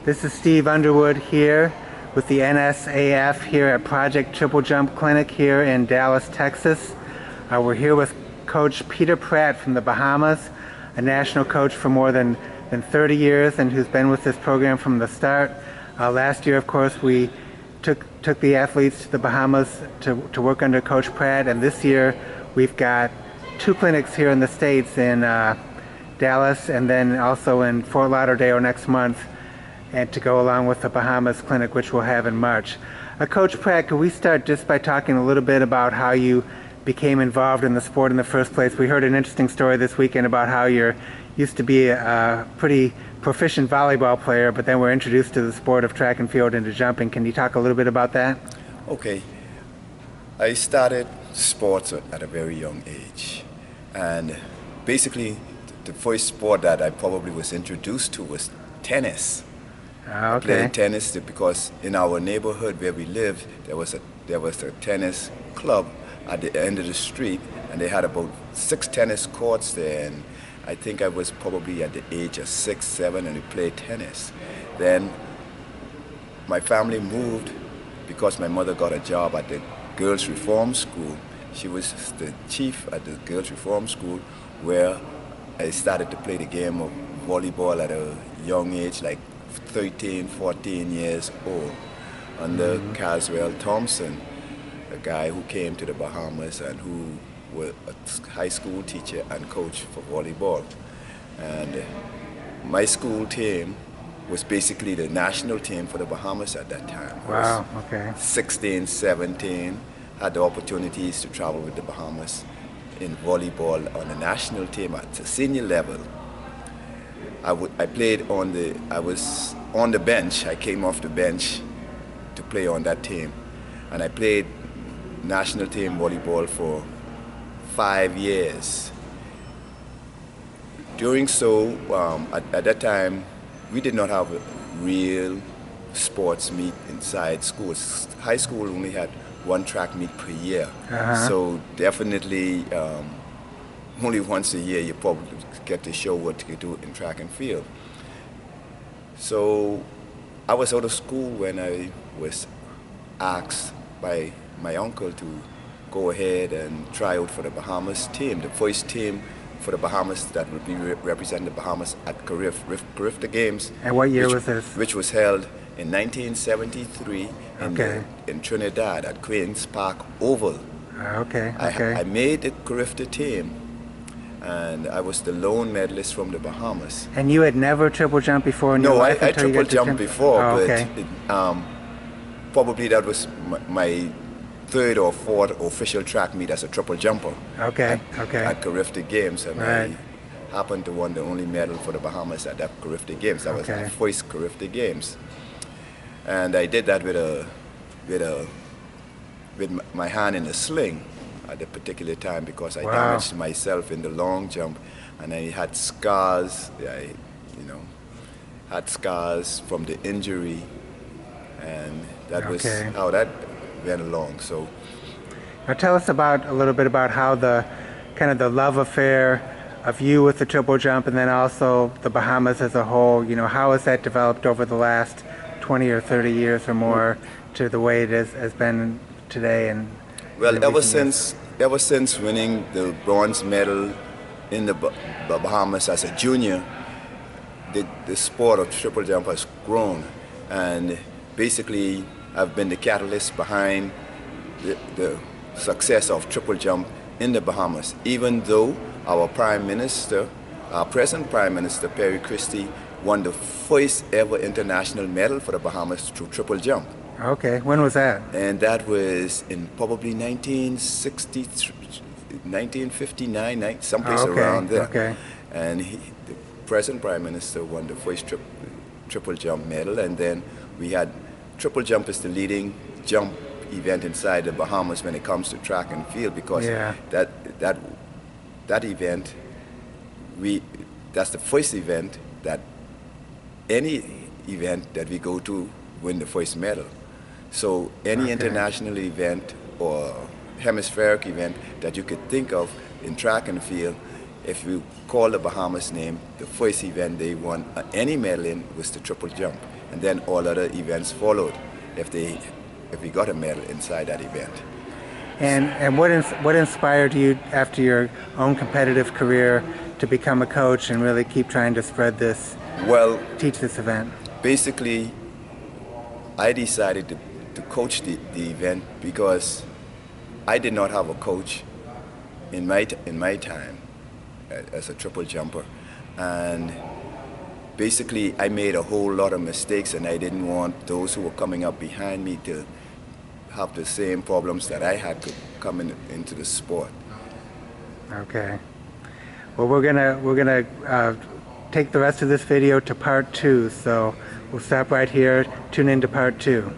This is Steve Underwood here with the NSAF here at Project Triple Jump Clinic here in Dallas, Texas. We're here with Coach Peter Pratt from the Bahamas, a national coach for more than 30 years and who's been with this program from the start. Last year, of course, we took the athletes to the Bahamas to work under Coach Pratt, and this year we've got 2 clinics here in the States, in Dallas and then also in Fort Lauderdale next month, and to go along with the Bahamas clinic, which we'll have in March. Coach Pratt, could we start just by talking a little bit about how you became involved in the sport in the first place? We heard an interesting story this weekend about how you used to be a pretty proficient volleyball player, but then were introduced to the sport of track and field and to jumping. Can you talk a little bit about that? Okay. I started sports at a very young age, and basically the first sport that I probably was introduced to was tennis. Okay. I played tennis because in our neighborhood where we lived, there was a tennis club at the end of the street, and they had about 6 tennis courts there, and I think I was probably at the age of 6, 7, and we played tennis. Then my family moved because my mother got a job at the Girls Reform School. She was the chief at the Girls Reform School, where I started to play the game of volleyball at a young age, like 13, 14 years old, under Caswell Thompson, a guy who came to the Bahamas and who was a high school teacher and coach for volleyball. And my school team was basically the national team for the Bahamas at that time. Wow, okay. 16, 17, had the opportunities to travel with the Bahamas in volleyball on the national team at the senior level. I was on the bench. I came off the bench to play on that team, and I played national team volleyball for 5 years. During at that time, we did not have a real sports meet inside schools. High school only had 1 track meet per year. So definitely only once a year you probably get to show what you do in track and field. So I was out of school when I was asked by my uncle to go ahead and try out for the Bahamas team, the first team for the Bahamas that would be represent the Bahamas at Carifta Games. And what year was this? Which was held in 1973 in Trinidad at Queen's Park Oval. I made the Carifta team, and I was the lone medalist from the Bahamas. And you had never triple jumped before in your life? I triple jumped before, but probably that was my 3rd or 4th official track meet as a triple jumper. At Carifta Games, and I happened to win the only medal for the Bahamas at that Carifta Games. That was my first Carifta Games, and I did that with my hand in a sling at the particular time because I damaged myself in the long jump, and I had scars. Had scars from the injury, and that was how that went along. So now tell us a little bit about how the kind of the love affair of you with the triple jump, and then also the Bahamas as a whole. How has that developed over the last 20 or 30 years or more to the way it has been today? And well, ever since winning the bronze medal in the Bahamas as a junior, the sport of triple jump has grown, and basically I've been the catalyst behind the success of triple jump in the Bahamas, even though our present Prime Minister, Perry Christie, won the first ever international medal for the Bahamas through triple jump. Okay, when was that? And that was in probably 1959, someplace around there. And the present Prime Minister won the first triple jump medal, and then we had triple jump is the leading jump event inside the Bahamas when it comes to track and field, because that event, that's the first event that any event that we go to win the first medal. So any international event or hemispheric event that you could think of in track and field, if you call the Bahamas name, the first event they won any medal in was the triple jump, and then all other events followed if we got a medal inside that event. And what inspired you after your own competitive career to become a coach and really keep trying to spread this, teach this event? Basically, I decided to coach the event because I did not have a coach in my time as a triple jumper, and basically I made a whole lot of mistakes, and I didn't want those who were coming up behind me to have the same problems that I had to come into the sport. Okay. Well, we're gonna take the rest of this video to part 2, so we'll stop right here. Tune in to part 2.